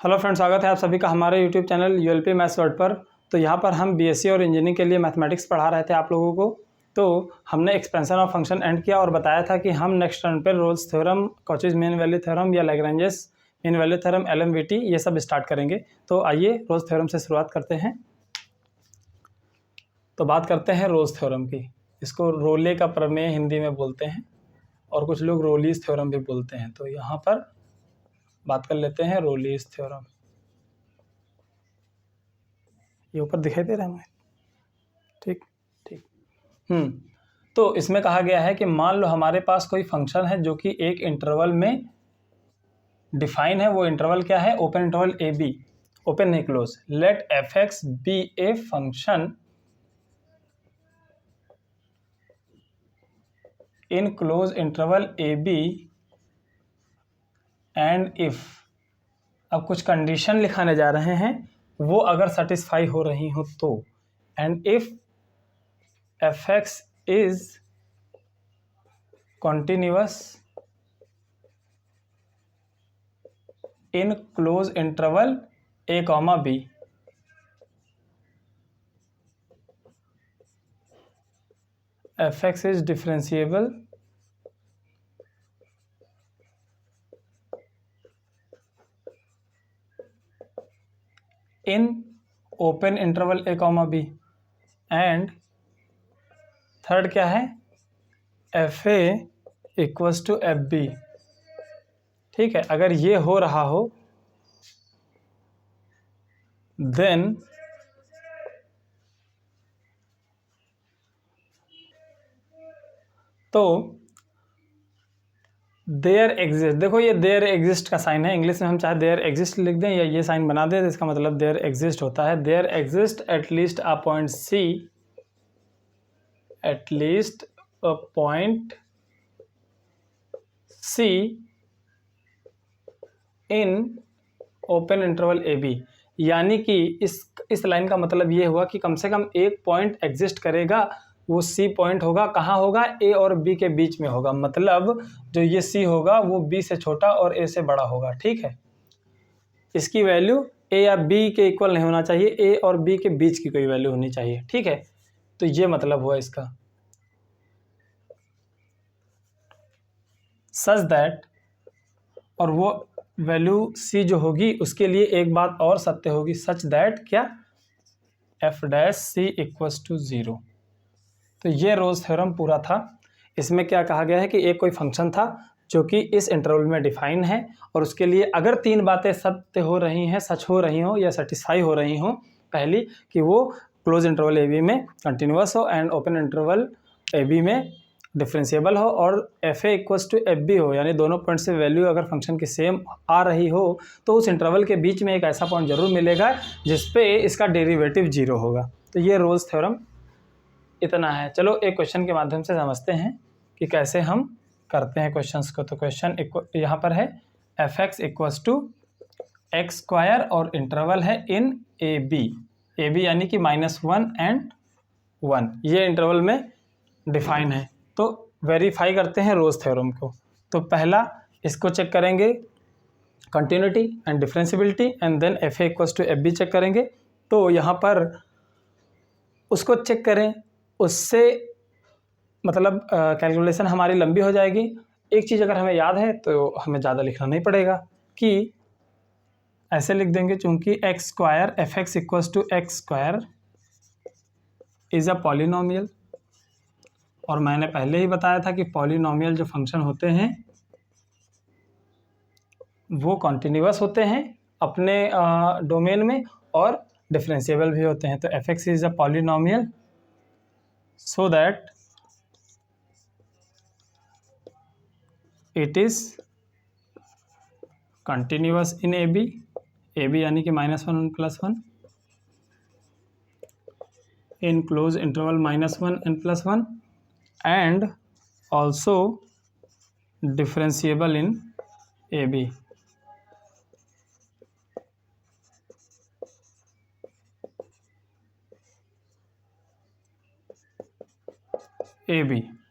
Hello friends, स्वागत है आप सभी का हमारे यूट्यूब चैनल यूएलपी मैथ्स वर्ल्ड पर। तो यहाँ पर हम बीएससी और इंजीनियरिंग के लिए मैथमेटिक्स पढ़ा रहे थे आप लोगों को। तो हमने एक्सपेंशन ऑफ फंक्शन एंड किया और बताया था कि हम नेक्स्ट टर्न पर Rolle's theorem, Cauchy's mean value theorem या लैग्रेंजेस मीन वैल्यू थ्योरम, एलएमवीटी ये सब स्टार्ट करेंगे। तो आइए रोल्स थ्योरम से शुरुआत करते हैं। तो बात करते हैं रोल्स थ्योरम की। इसको रोले का प्रमेय हिंदी में बोलते हैं और कुछ लोग रोलीज थ्योरम भी बोलते हैं। तो यहाँ पर बात कर लेते हैं रोलीज थ्योरम। ये ऊपर दिखाई दे रहा है हमें? ठीक ठीक। तो इसमें कहा गया है कि मान लो हमारे पास कोई फंक्शन है जो कि एक इंटरवल में डिफाइन है। वो इंटरवल क्या है? ओपन इंटरवल ए बी, ओपन नहीं close. Let F X be a function in close interval A B and if, अब कुछ कंडीशन लिखाने जा रहे हैं, वो अगर सेटिस्फाई हो रही हो तो। And if f x is continuous in close interval a comma b, f x is differentiable in open interval a comma b. And third क्या है? F a equals to f b. ठीक है, अगर ये हो रहा हो देन तो देयर एग्जिस्ट, देखो ये देयर एग्जिस्ट का साइन है। इंग्लिश में हम चाहे देयर एग्जिस्ट लिख दें या ये साइन बना दें तो इसका मतलब देयर एग्जिस्ट होता है। There exist at least a point c, at least a point c in open interval A b. यानी कि इस लाइन का मतलब ये हुआ कि कम से कम एक पॉइंट एग्जिस्ट करेगा। वो सी पॉइंट होगा, कहाँ होगा? ए और बी के बीच में होगा। मतलब जो ये सी होगा वो बी से छोटा और ए से बड़ा होगा। ठीक है, इसकी वैल्यू ए या बी के इक्वल नहीं होना चाहिए, ए और बी के बीच की कोई वैल्यू होनी चाहिए। ठीक है, तो ये मतलब हुआ इसका। सच दैट, और वो वैल्यू सी जो होगी उसके लिए एक बात और सत्य होगी। सच दैट क्या? F dash c equals to 0। तो ये रोल्स थ्योरम पूरा था। इसमें क्या कहा गया है कि एक कोई फंक्शन था जो कि इस इंटरवल में डिफाइन है और उसके लिए अगर तीन बातें सत्य हो रही हैं, सच हो रही हो या सेटिस्फाई हो रही हो। पहली कि वो क्लोज इंटरवल ए बी में कंटिन्यूअस हो and open interval A b में डिफरेंशिएबल हो और f a equals to f b हो, यानी दोनों पॉइंट से वैल्यू अगर फंक्शन की सेम आ रही हो तो उस इंटरवल के बीच में एक ऐसा पॉइंट जरूर मिलेगा जिसपे इसका डेरिवेटिव 0 होगा। तो ये रोल्स थ्योरम इतना है। चलो एक क्वेश्चन के माध्यम से समझते हैं कि कैसे हम करते हैं क्वेश्चंस को। तो क्वेश्चन यहाँ पर है f x equals to x square और इंटरवल है इन ए बी यानी कि -1 एंड 1, ये इंटरवल में डिफाइन है। तो वेरीफाई करते हैं रोल्स थ्योरम को। तो पहला इसको चेक करेंगे, continuity and differentiability, and then f a equals to f b check करेंगे। तो यहाँ पर उसको चेक करें, उससे मतलब कैलकुलेशन हमारी लंबी हो जाएगी। एक चीज़ अगर हमें याद है तो हमें ज़्यादा लिखना नहीं पड़ेगा, कि ऐसे लिख देंगे चूंकि x square f x equals to x square is a polynomial. और मैंने पहले ही बताया था कि पॉलिनोमियल जो फंक्शन होते हैं वो कॉन्टिन्यूअस होते हैं अपने डोमेन में और डिफरेंशिएबल भी होते हैं। तो F x is a polynomial so that it is continuous in AB यानी कि -1 + 1 in close interval -1 and +1 and also differentiable in AB।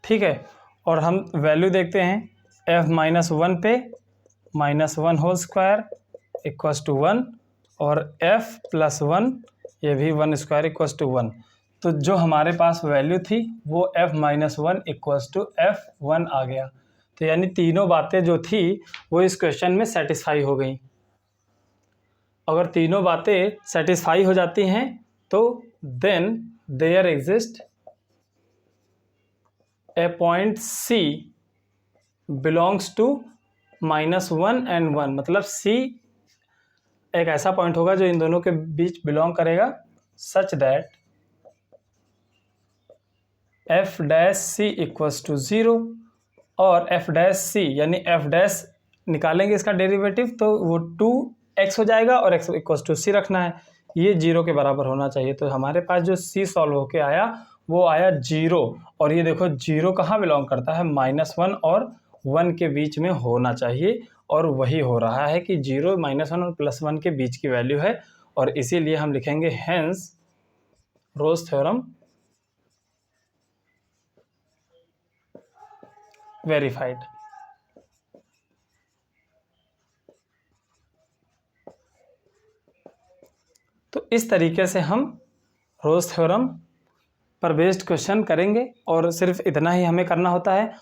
ठीक है, और हम वैल्यू देखते हैं f -1 पे -1 होल स्क्वायर इक्वल्स टू 1 और f प्लस 1 ये भी 1 स्क्वायर इक्वल्स टू 1। तो जो हमारे पास वैल्यू थी वो f minus 1 equals to f1 आ गया। तो यानी तीनों बातें जो थी वो इस क्वेश्चन में सेटिस्फाई हो गई। अगर तीनों बातें सेटिस्फाई हो जाती हैं तो then there exist a point C belongs to -1 and 1, मतलब C एक ऐसा पॉइंट होगा जो इन दोनों के बीच बिलोंग करेगा such that f dash C equals to 0 और f डैश C यानी f डैश निकालेंगे इसका डेरिवेटिव तो वो 2x हो जाएगा और x इक्वल्स टू C रखना है, ये 0 के बराबर होना चाहिए। तो हमारे पास जो C सॉल्व होके आया वो आया 0। और ये देखो 0 कहाँ बिलोंग करता है, -1 और 1 के बीच में होना चाहिए और वही हो रहा है कि 0 -1 और +1 के बीच की वैल्यू है। और इसीलिए हम लिखेंगे हेंस रोज थ्योरम वेरीफाइड। तो इस तरीके से हम रोज थ्योरम पर बेस्ड क्वेश्चन करेंगे और सिर्फ इतना ही हमें करना होता है।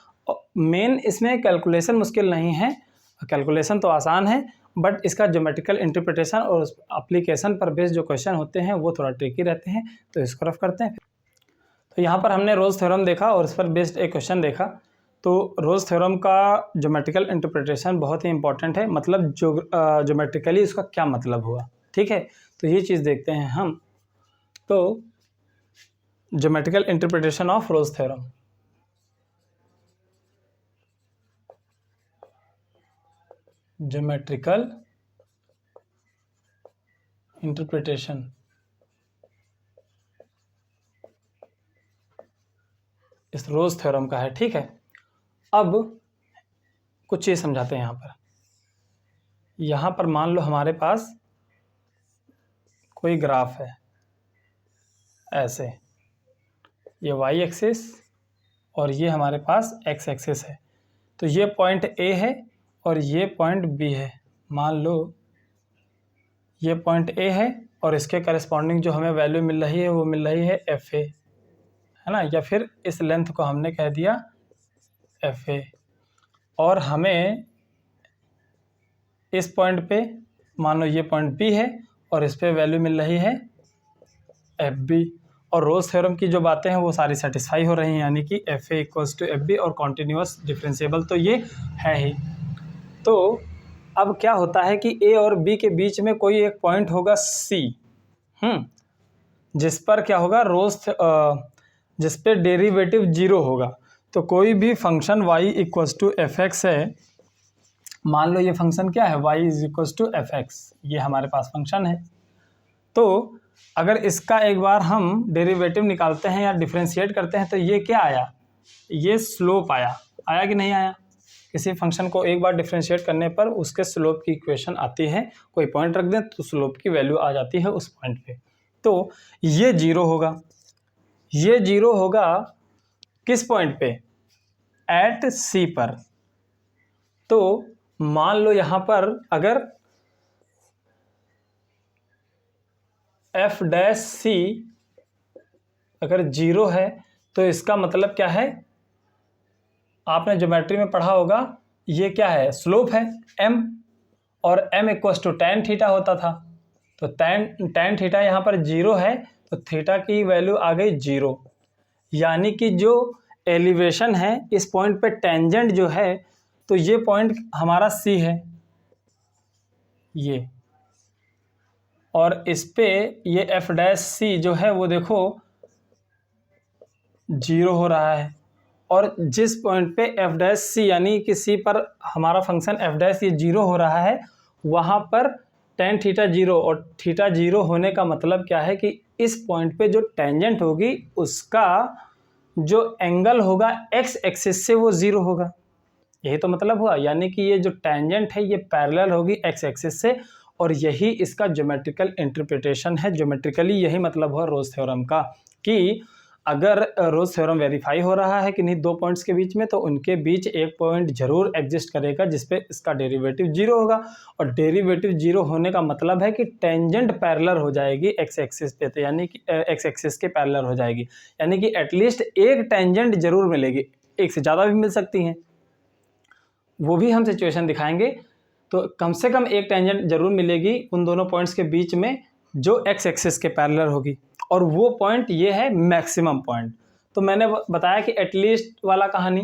मेन इसमें कैलकुलेशन मुश्किल नहीं है, कैलकुलेशन तो आसान है, बट इसका ज्योमेट्रिकल इंटरप्रिटेशन और एप्लीकेशन पर बेस्ड जो क्वेश्चन होते हैं वो थोड़ा ट्रिकी रहते हैं। तो इसको रफ करते हैं। तो यहाँ पर हमने रोज थ्योरम देखा और इस पर बेस्ड एक क्वेश्चन देखा। तो रोज थ्योरम का ज्योमेट्रिकल इंटरप्रिटेशन बहुत ही इंपॉर्टेंट है, मतलब जो ज्योमेट्रिकली उसका क्या मतलब हुआ, ठीक है। तो ये चीज़ देखते हैं हम। तो geometrical interpretation of rose theorem, geometrical interpretation इस रोज थ्योरम का है, ठीक है। अब कुछ चीज़ समझाते हैं। यहाँ पर मान लो हमारे पास कोई ग्राफ है ऐसे, ये y एक्सिस और ये हमारे पास x एक्सिस है। तो ये पॉइंट A है और ये पॉइंट B है। मान लो ये पॉइंट A है और इसके करस्पॉन्डिंग जो हमें वैल्यू मिल रही है वो मिल रही है FA, है ना, या फिर इस लेंथ को हमने कह दिया FA। और हमें इस पॉइंट पे मान लो ये पॉइंट B है और इस पे वैल्यू मिल रही है FB। और रोज थ्योरम की जो बातें हैं वो सारी सेटिस्फाई हो रही हैं, यानी कि FA इक्वल्स टू FB और कॉन्टिन्यूस डिफरेंशिएबल तो ये है ही। तो अब क्या होता है कि A और B के बीच में कोई एक पॉइंट होगा C, जिस पर क्या होगा जिस पे डेरिवेटिव 0 होगा। तो कोई भी function y equals to fx है, मान लो ये फंक्शन क्या है, y is equals to fx, ये हमारे पास फंक्शन है। तो अगर इसका एक बार हम डेरिवेटिव निकालते हैं या डिफरेंशिएट करते हैं तो ये क्या आया, ये स्लोप आया कि नहीं आया। किसी फंक्शन को एक बार डिफरेंशिएट करने पर उसके स्लोप की इक्वेशन आती है, कोई पॉइंट रख दें तो स्लोप की वैल्यू आ जाती है उस पॉइंट पे। तो ये 0 होगा, ये 0 होगा किस पॉइंट पे, एट C पर। तो मान लो यहाँ पर अगर f डैश C अगर 0 है तो इसका मतलब क्या है, आपने ज्योमेट्री में पढ़ा होगा, ये क्या है, स्लोप है m, और m equals to tan theta होता था। तो tan थीटा यहाँ पर 0 है तो थीटा की वैल्यू आ गई 0, यानी कि जो एलिवेशन है इस पॉइंट पे टेंजेंट जो है, तो ये पॉइंट हमारा C है ये, और इस पे ये f डैश C जो है वो देखो 0 हो रहा है। और जिस पॉइंट पे f डैश C यानी कि C पर हमारा फंक्शन f डैश ये 0 हो रहा है, वहाँ पर tan थीटा 0, और थीटा 0 होने का मतलब क्या है कि इस पॉइंट पे जो टेंजेंट होगी उसका जो एंगल होगा x एक्सिस से वो 0 होगा। यही तो मतलब हुआ, यानी कि ये जो टेंजेंट है ये पैरेलल होगी x एक्सिस से, और यही इसका ज्योमेट्रिकल इंटरप्रिटेशन है। ज्योमेट्रिकली यही मतलब हुआ रोज थ्योरम का कि अगर रोज थ्योरम वेरीफाई हो रहा है कि नहीं दो पॉइंट्स के बीच में, तो उनके बीच एक पॉइंट जरूर एग्जिस्ट करेगा जिसपे इसका डेरिवेटिव जीरो होगा, और डेरिवेटिव जीरो होने का मतलब है कि टेंजेंट पैरेलल हो जाएगी एक्स एक्सिस पे, तो यानी कि एक्स एक्सिस के पैरेलल हो जाएगी, यानी कि एटलीस्ट एक टेंजेंट जरूर मिलेगी, एक से ज़्यादा भी मिल सकती हैं, वो भी हम सिचुएशन दिखाएंगे। तो कम से कम एक टेंजेंट जरूर मिलेगी उन दोनों पॉइंट्स के बीच में जो एक्स एक्सिस के पैरेलल होगी, और वो पॉइंट ये है मैक्सिमम पॉइंट। तो मैंने बताया कि एटलीस्ट वाला कहानी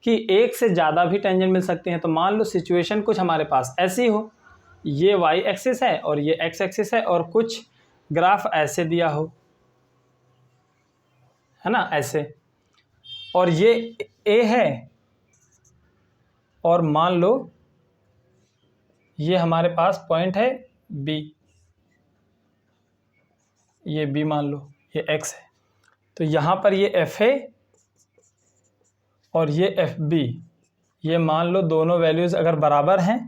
कि एक से ज़्यादा भी टेंजेंट मिल सकते हैं। तो मान लो सिचुएशन कुछ हमारे पास ऐसी हो, ये वाई एक्सिस है और ये एक्स एक्सिस है, और कुछ ग्राफ ऐसे दिया हो, है ना, ऐसे, और ये ए है, और मान लो ये हमारे पास पॉइंट है बी, ये बी मान लो, ये एक्स है, तो यहाँ पर ये एफ है और ये एफ बी, ये मान लो दोनों वैल्यूज़ अगर बराबर हैं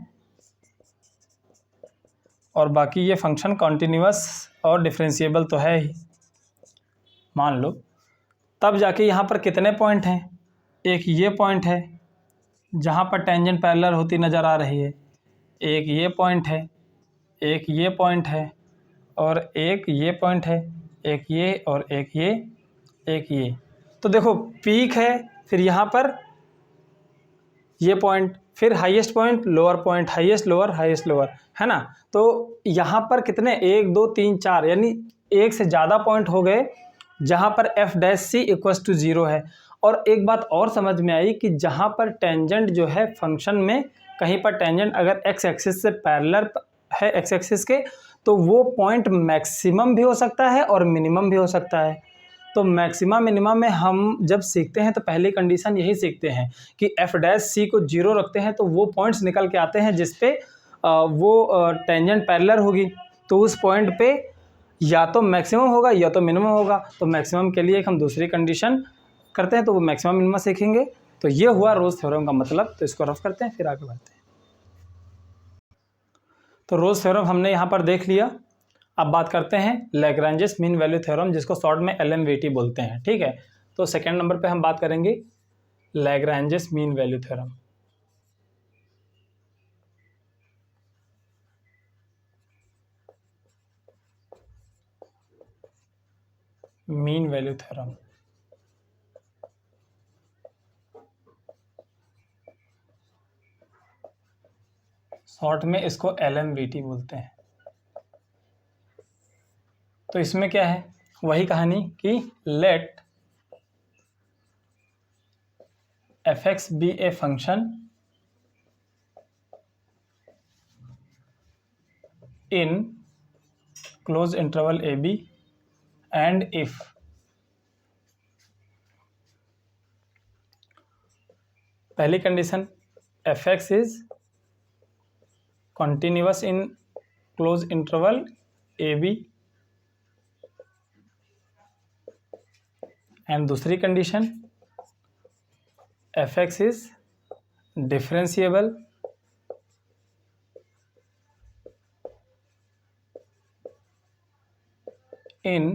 और बाकी ये फंक्शन कॉन्टिन्यूअस और डिफरेंशिएबल तो है ही, मान लो, तब जाके यहाँ पर कितने पॉइंट हैं, एक ये पॉइंट है जहाँ पर टेंजेंट पैरेलल होती नज़र आ रही है, एक ये पॉइंट है, एक ये पॉइंट है, और एक ये पॉइंट है, एक ये और एक ये, एक ये। तो देखो पीक है, फिर यहाँ पर ये पॉइंट, फिर highest point, lower point, highest lower, highest lower, है ना। तो यहाँ पर कितने, 1 2 3 4, यानी एक से ज़्यादा पॉइंट हो गए जहाँ पर f dash c equals to 0 है। और एक बात और समझ में आई कि जहाँ पर टेंजेंट जो है फंक्शन में, कहीं पर टेंजेंट अगर एक्स एक्सिस से पैरेलल है एक्स एक्सिस के, तो वो पॉइंट मैक्सिमम भी हो सकता है और मिनिमम भी हो सकता है। तो मैक्सिमम मिनिमम में हम जब सीखते हैं तो पहली कंडीशन यही सीखते हैं कि एफ डैश सी को 0 रखते हैं तो वो पॉइंट्स निकल के आते हैं जिस पे वो टेंजेंट पैरेलल होगी, तो उस पॉइंट पे या तो मैक्सिमम होगा या तो मिनिमम होगा। तो मैक्सिमम के लिए हम दूसरी कंडीशन करते हैं, तो वो मैक्सिमम मिनिमम सीखेंगे। तो ये हुआ रोज थ्योरम का मतलब। तो इसको रफ करते हैं फिर आगे बढ़ते हैं। तो रोज थ्योरम हमने यहाँ पर देख लिया। अब बात करते हैं लैग्रेंजेस मीन वैल्यू थ्योरम, जिसको शॉर्ट में LMVT बोलते हैं, ठीक है। तो सेकेंड नंबर पे हम बात करेंगे Lagrange's mean value theorem. Mean value theorem, short में इसको LMVT बोलते हैं। तो इसमें क्या है, वही कहानी कि late fx be a function in closed interval AB and if पहली condition fx is continuous in closed interval AB, and दूसरी condition fx is differentiable in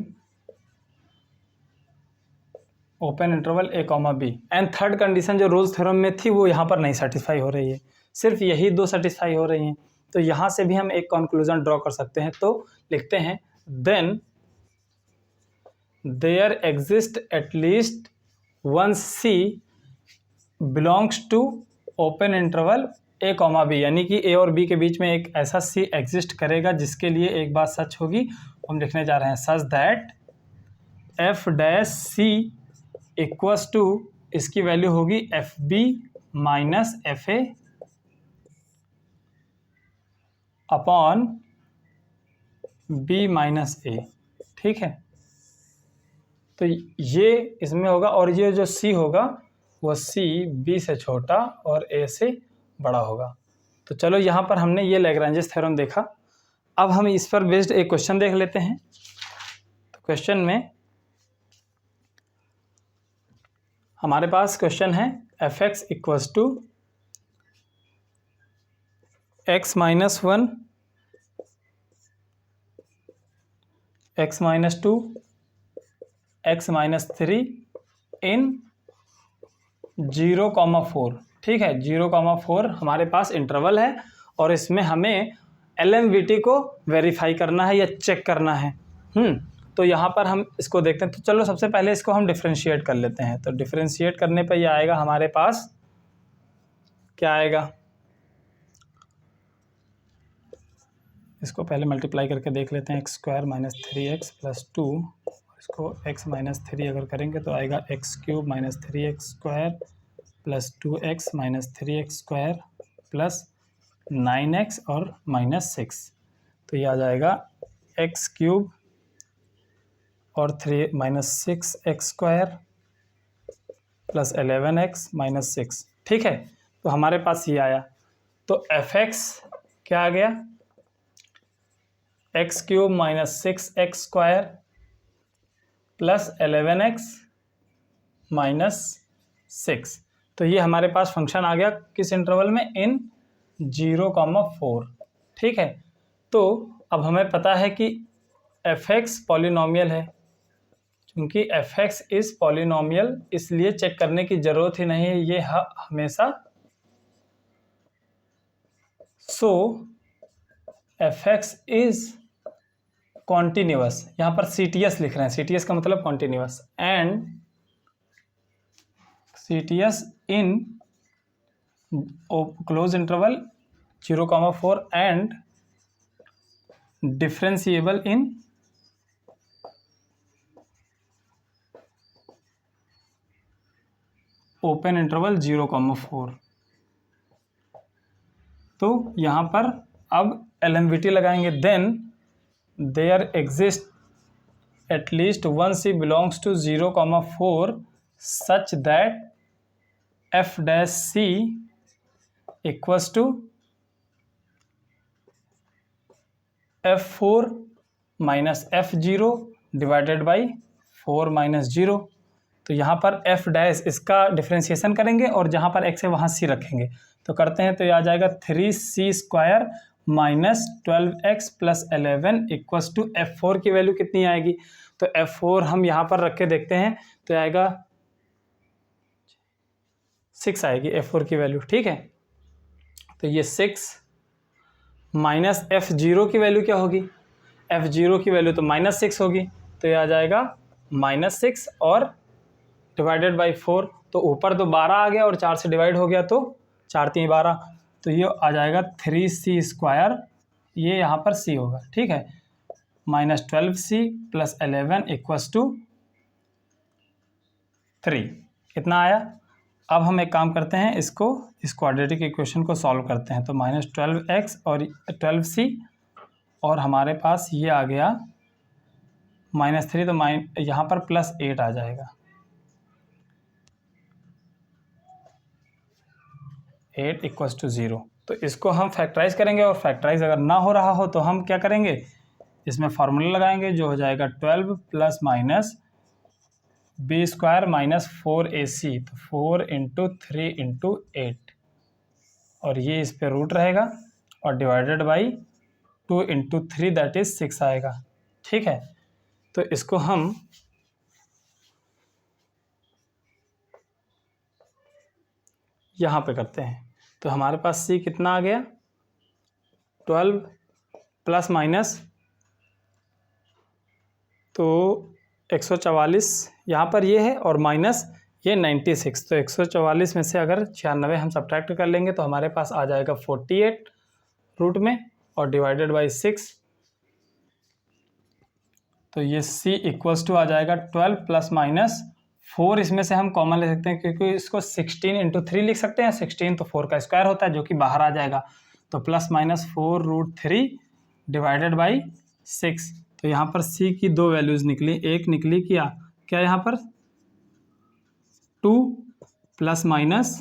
open interval a, b। And third condition जो Rolle's theorem में थी वो यहाँ पर नहीं satisfy हो रही है, सिर्फ यही दो सेटिस्फाई हो रही हैं। तो यहाँ से भी हम एक कंक्लूजन ड्रॉ कर सकते हैं। तो लिखते हैं then there exist at least one c belongs to open interval a, b, यानी कि a और b के बीच में एक ऐसा c एग्जिस्ट करेगा जिसके लिए एक बात सच होगी। हम लिखने जा रहे हैं such that f dash c equals to, इसकी वैल्यू होगी F B minus F A upon B minus A, ठीक है। तो ये इसमें होगा, और ये जो सी होगा वो सी बी से छोटा और ए से बड़ा होगा। तो चलो यहाँ पर हमने ये लैग्रेंजेस थ्योरम देखा। अब हम इस पर बेस्ड एक क्वेश्चन देख लेते हैं। तो क्वेश्चन में हमारे पास क्वेश्चन है fx equals to x minus 1, x minus 2, x minus 3 in 0,4। ठीक है, 0,4 हमारे पास इंटरवल है और इसमें हमें LMVT को वेरीफाई करना है या चेक करना है। तो यहाँ पर हम इसको देखते हैं। तो चलो सबसे पहले इसको हम डिफरेंशिएट कर लेते हैं। तो डिफरेंशिएट करने पर यह आएगा हमारे पास, क्या आएगा, इसको पहले मल्टीप्लाई करके देख लेते हैं। x² माइनस 3x प्लस 2, इसको x माइनस 3 अगर करेंगे तो आएगा x³ minus 3x² plus 2x minus 3x² plus 9x और माइनस 6। तो ये आ जाएगा x³ और 3 minus 6x² plus 11x minus 6। ठीक है, तो हमारे पास ये आया। तो fx क्या आ गया, x³ minus 6x² plus 11x minus 6। तो ये हमारे पास फंक्शन आ गया किस इंटरवल में, इन 0,4। ठीक है, तो अब हमें पता है कि fx पॉलिनोमियल है। क्योंकि fx इज पॉलिनोमियल, इसलिए चेक करने की जरूरत ही नहीं है, ये हमेशा। सो fx इज कॉन्टिन्यूअस, यहाँ पर CTS लिख रहे हैं, CTS का मतलब continuous, and CTS in close interval 0,4 and differentiable in open interval 0,4। तो यहाँ पर अब LMVT लगाएंगे। Then there exist at least one C belongs to 0,4 such that f' equals to f4 minus f0 divided by 4 minus 0। तो यहाँ पर f' इसका differentiation करेंगे और जहाँ पर x है वहाँ c रखेंगे। तो करते हैं, तो ये आ जाएगा 3c² minus 12x plus 11 equals to f4 की वैल्यू कितनी आएगी। तो f4 हम यहाँ पर रख के देखते हैं, तो आएगा 6 आएगी f4 की वैल्यू। ठीक है, तो ये 6 माइनस f0 की वैल्यू क्या होगी, f0 की वैल्यू तो माइनस 6 होगी। तो ये आ जाएगा माइनस 6 और डिवाइडेड बाई 4। तो ऊपर तो 12 आ गया और 4 से डिवाइड हो गया तो 4 3 12। तो ये आ जाएगा 3c², ये यहाँ पर c होगा। ठीक है, minus 12c plus 11 equals to 3। कितना आया। अब हम एक काम करते हैं, इस क्वाड्रेटिक इक्वेशन को सॉल्व करते हैं। तो माइनस 12x और 12c और हमारे पास ये आ गया माइनस 3, तो यहाँ पर प्लस 8 आ जाएगा, 8 इक्वल्स टू 0। तो इसको हम फैक्टराइज करेंगे और फैक्टराइज अगर ना हो रहा हो तो हम क्या करेंगे, इसमें फार्मूला लगाएंगे जो हो जाएगा 12 plus minus b² minus 4ac, तो 4 इंटू 3 इंटू 8 और ये इस पे रूट रहेगा और divided by 2 into 3 that is 6 आएगा। ठीक है, तो इसको हम यहाँ पे करते हैं। तो हमारे पास c कितना आ गया, 12 प्लस माइनस, तो 144 यहाँ पर ये है और माइनस ये 96। तो 144 में से अगर 96 हम सब्ट्रैक्ट कर लेंगे तो हमारे पास आ जाएगा 48 रूट में और डिवाइडेड बाई 6। तो ये c इक्वल्स टू आ जाएगा 12 प्लस माइनस 4, इसमें से हम कॉमन ले सकते हैं क्योंकि इसको 16 इंटू 3 लिख सकते हैं। 16 तो 4 का स्क्वायर होता है जो कि बाहर आ जाएगा। तो plus minus 4 root 3 divided by 6। तो यहाँ पर c की दो वैल्यूज़ निकली, एक निकली क्या यहाँ पर 2 प्लस माइनस,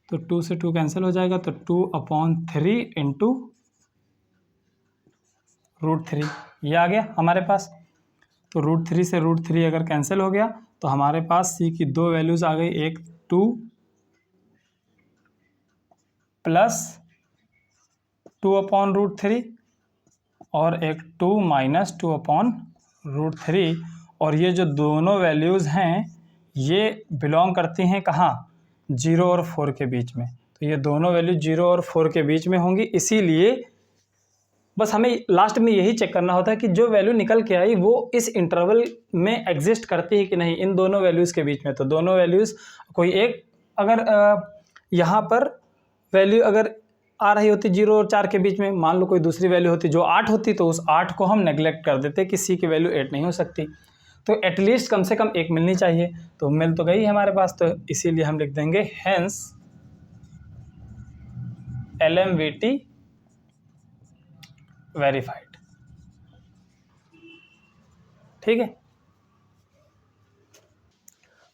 तो 2 से 2 कैंसिल हो जाएगा, तो 2/3 इंटू √3 ये आ गया हमारे पास। तो √3 से √3 अगर कैंसिल हो गया तो हमारे पास c की दो वैल्यूज़ आ गई, एक 2 प्लस 2/√3 और एक 2 माइनस 2/√3। √3 और ये जो दोनों वैल्यूज़ हैं ये बिलोंग करती हैं कहाँ, 0 और 4 के बीच में। तो ये दोनों वैल्यू 0 और 4 के बीच में होंगी, इसीलिए बस हमें लास्ट में यही चेक करना होता है कि जो वैल्यू निकल के आई वो इस इंटरवल में एग्जिस्ट करती है कि नहीं इन दोनों वैल्यूज़ के बीच में। तो दोनों वैल्यूज़ कोई एक, अगर यहाँ पर वैल्यू अगर आ रही होती 0 और 4 के बीच में, मान लो कोई दूसरी वैल्यू होती जो 8 होती, तो उस 8 को हम नेग्लेक्ट कर देते कि सी की वैल्यू 8 नहीं हो सकती। तो एटलीस्ट कम से कम एक मिलनी चाहिए, तो मिल तो गई हमारे पास, तो इसीलिए हम लिख देंगे हेंस LMVT वेरीफाइड। ठीक है,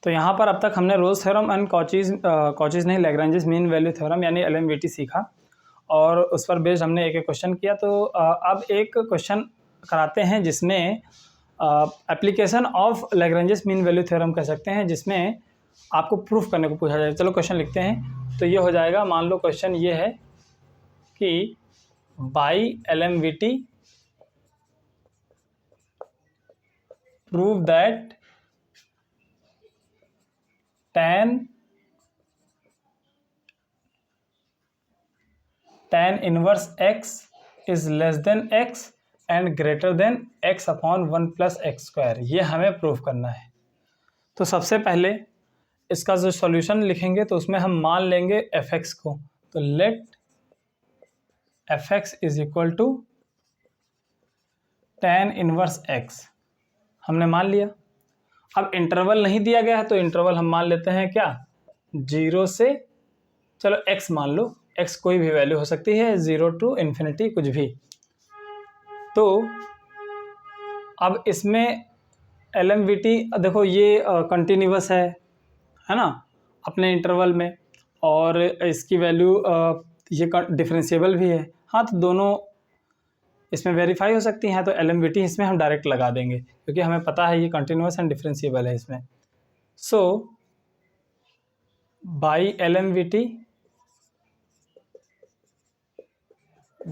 तो यहाँ पर अब तक हमने रोल्स थ्योरम एंड कॉचीज नहीं लैग्रेंजेस मीन वैल्यू थ्योरम यानी LMVT सीखा और उस पर बेस्ड हमने एक एक क्वेश्चन किया। तो अब एक क्वेश्चन कराते हैं जिसमें application of Lagrange's mean value theorem कह सकते हैं, जिसमें आपको प्रूफ करने को पूछा जाएगा। चलो क्वेश्चन लिखते हैं। तो ये हो जाएगा, मान लो क्वेश्चन ये है कि by LMVT prove that tan inverse x is less than x and greater than x upon 1 plus X square, ये हमें प्रूव करना है। तो सबसे पहले इसका जो सॉल्यूशन लिखेंगे तो उसमें हम मान लेंगे fx को, तो let fx is equal to tan inverse x हमने मान लिया। अब इंटरवल नहीं दिया गया है तो इंटरवल हम मान लेते हैं क्या, 0 से, चलो x मान लो, x कोई भी वैल्यू हो सकती है, 0 टू इन्फिनिटी कुछ भी। तो अब इसमें LMVT देखो ये कंटिन्यूअस है ना अपने इंटरवल में, और इसकी वैल्यू ये डिफरेंशिएबल भी है। हाँ, तो दोनों इसमें वेरीफाई हो सकती हैं, तो LMVT इसमें हम डायरेक्ट लगा देंगे क्योंकि हमें पता है ये कंटिन्यूअस एंड डिफरेंशिएबल है इसमें। So by LMVT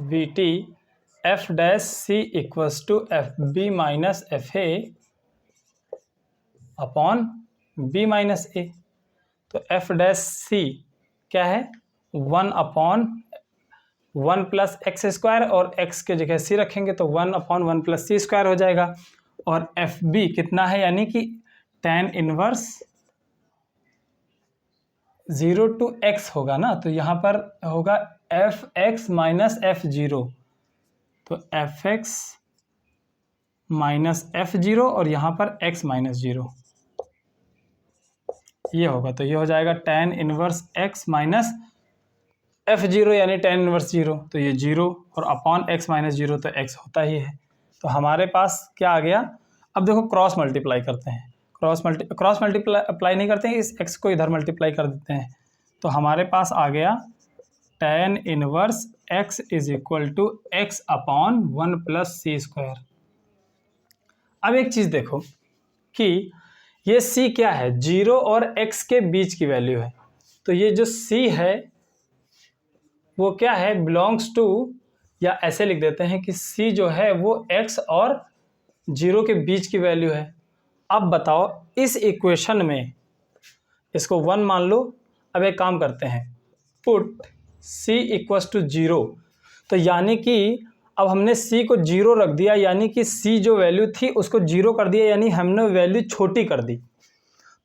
VT f dash C equals to FB minus FA upon B minus A। तो f डैश C क्या है, 1 अपॉन 1 प्लस एक्स स्क्वायर, और x के जगह c रखेंगे तो 1 अपॉन 1 प्लस सी स्क्वायर हो जाएगा। और FB कितना है, यानी कि tan इनवर्स 0 टू x होगा ना, तो यहाँ पर होगा fx माइनस f0, तो fx माइनस f0 और यहाँ पर x माइनस 0 ये होगा। तो ये हो जाएगा tan inverse x minus f0 यानी tan इनवर्स 0, तो ये 0 और अपॉन x माइनस 0, तो x होता ही है। तो हमारे पास क्या आ गया, अब देखो क्रॉस मल्टीप्लाई करते हैं, क्रॉस मल्टीप्लाई नहीं करते हैं, इस x को इधर मल्टीप्लाई कर देते हैं। तो हमारे पास आ गया tan inverse x is equal to x upon 1 plus c square. अब एक चीज़ देखो कि ये c क्या है, 0 और x के बीच की वैल्यू है, तो ये जो c है वो क्या है, बिलोंग्स टू, या ऐसे लिख देते हैं कि c जो है वो x और 0 के बीच की वैल्यू है। अब बताओ इस इक्वेशन में इसको 1 मान लो। अब एक काम करते हैं, पुट c इक्वल्स टू 0, तो यानी कि अब हमने c को 0 रख दिया, यानी कि c जो वैल्यू थी उसको 0 कर दिया, यानी हमने वैल्यू छोटी कर दी।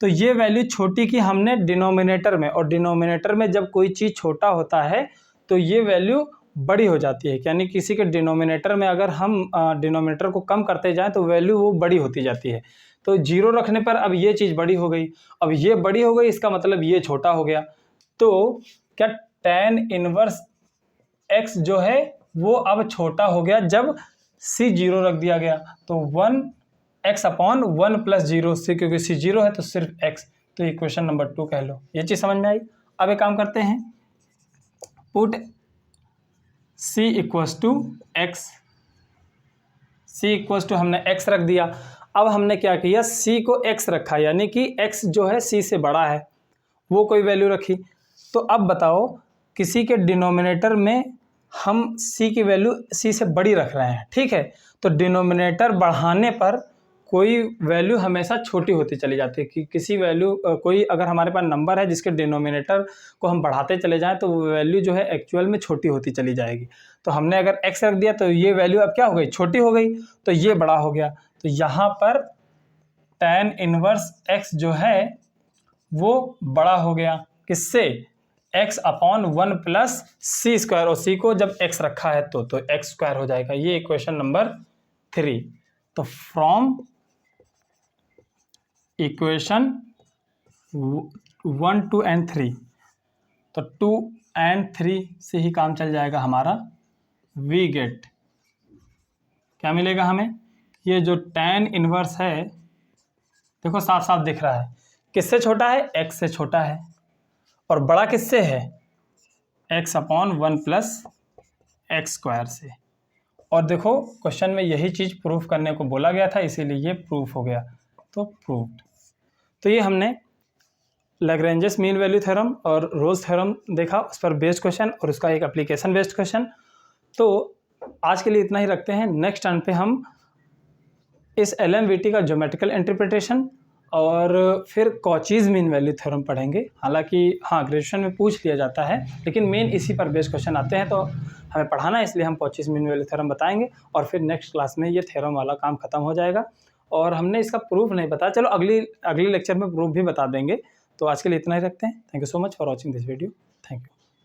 तो ये वैल्यू छोटी की हमने डिनोमिनेटर में, और डिनोमिनेटर में जब कोई चीज़ छोटा होता है तो ये वैल्यू बड़ी हो जाती है, यानी किसी के डिनोमिनेटर में अगर हम डिनोमिनेटर को कम करते जाएं तो वैल्यू वो बड़ी होती जाती है। तो 0 रखने पर अब ये चीज़ बड़ी हो गई, अब ये बड़ी हो गई, इसका मतलब ये छोटा हो गया। तो क्या tan इनवर्स x जो है वो अब छोटा हो गया जब c 0 रख दिया गया, तो 1x अपॉन 1 प्लस 0 से, क्योंकि c 0 है तो सिर्फ x, तो इक्वेशन नंबर 2 कह लो। ये चीज़ समझ में आई। अब एक काम करते हैं, put c equals to x, c equals to हमने x रख दिया। अब हमने क्या किया, c को x रखा, यानी कि x जो है c से बड़ा है, वो कोई वैल्यू रखी। तो अब बताओ किसी के डिनोमिनेटर में हम c की वैल्यू c से बड़ी रख रहे हैं, ठीक है, तो डिनोमिनेटर बढ़ाने पर कोई वैल्यू हमेशा छोटी होती चली जाती है कि किसी वैल्यू कोई अगर हमारे पास नंबर है जिसके डिनोमिनेटर को हम बढ़ाते चले जाएं तो वो वैल्यू जो है एक्चुअल में छोटी होती चली जाएगी। तो हमने अगर x रख दिया तो ये वैल्यू अब क्या हो गई, छोटी हो गई, तो ये बड़ा हो गया। तो यहाँ पर tan इनवर्स x जो है वो बड़ा हो गया, किससे, x upon 1 plus c square, और c को जब x रखा है तो x स्क्वायर हो जाएगा। ये इक्वेशन नंबर 3। तो फ्रॉम इक्वेशन 1, 2 एंड 3, तो 2 एंड 3 से ही काम चल जाएगा हमारा। वी गेट, क्या मिलेगा हमें, ये जो tan इनवर्स है देखो साफ साफ दिख रहा है, किससे छोटा है, x से छोटा है, और बड़ा किससे है, x upon 1 plus X square से। और देखो क्वेश्चन में यही चीज़ प्रूफ करने को बोला गया था, इसीलिए ये प्रूफ हो गया, तो प्रूव्ड। तो ये हमने लैग्रेंजेस मीन वैल्यू थ्योरम और रोल्स थ्योरम देखा, उस पर बेस्ड क्वेश्चन और उसका एक एप्लीकेशन बेस्ड क्वेश्चन। तो आज के लिए इतना ही रखते हैं। नेक्स्ट टर्न पे हम इस LMVT का ज्योमेट्रिकल इंटरप्रिटेशन और फिर कॉचीज़ मीन वैल्यू थ्योरम पढ़ेंगे। हालांकि हाँ ग्रेजुएशन में पूछ लिया जाता है, लेकिन मेन इसी पर बेस्ड क्वेश्चन आते हैं, तो हमें पढ़ाना है, इसलिए हम कॉचीज़ मीन वैल्यू थ्योरम बताएंगे और फिर नेक्स्ट क्लास में ये थ्योरम वाला काम खत्म हो जाएगा। और हमने इसका प्रूफ नहीं बताया, चलो अगली लेक्चर में प्रूफ भी बता देंगे। तो आज के लिए इतना ही रखते हैं। Thank you so much for watching this video. Thank you.